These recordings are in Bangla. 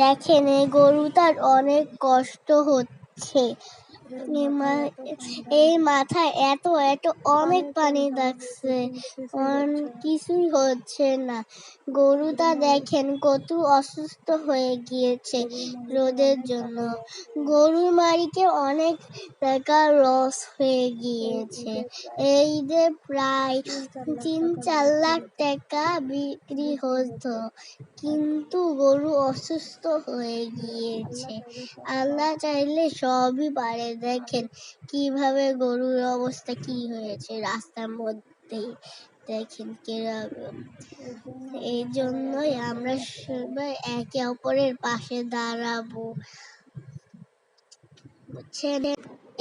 দেখেন এই গরুটার অনেক কষ্ট হচ্ছে। এই মাথায় এত অনেক পানি লাগছে, কিছুই হচ্ছে না। গরুটা দেখেন কত অসুস্থ হয়ে গিয়েছে রোদের জন্য। গরুর মালিকের অনেক টাকা লস হয়ে গিয়েছে। এই যে প্রায় 3-4 লাখ টাকা বিক্রি হতো, কিন্তু গরু অসুস্থ হয়ে গিয়েছে। আল্লাহ চাইলে সবই পারে। দেখেন কিভাবে গরুর অবস্থা কি হয়েছে রাস্তার মধ্যে, দেখেন কিরকম। এই জন্যই আমরা সবাই একে অপরের পাশে দাঁড়াবো, বুঝছেন?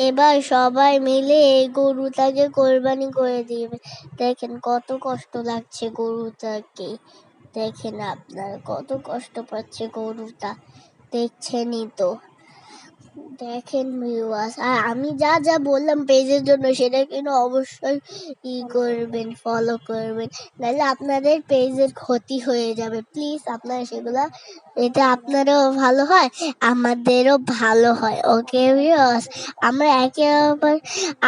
এবার সবাই মিলে এই গরুটাকে কোরবানি করে দিবে। দেখেন কত কষ্ট লাগছে গরুটাকে, দেখেন আপনার কত কষ্ট পাচ্ছে গরুটা, দেখছেনই তো। দেখেন ভিউয়ার্স, আর আমি যা যা বললাম পেজের জন্য সেটা কিন্তু অবশ্যই করবেন, ফলো করবেন, নাহলে আপনাদের পেজের ক্ষতি হয়ে যাবে। প্লিজ আপনারা সেগুলা, এটা আপনারও ভালো হয় আমাদেরও ভালো হয়। ওকে ভিউয়ার্স,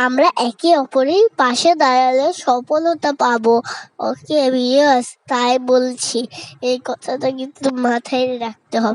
আমরা একে অপরের পাশে দাঁড়ালে সফলতা পাবো। ওকে ভিউয়ার্স, তাই বলছি, এই কথাটা কিন্তু মাথায় রাখতে হবে।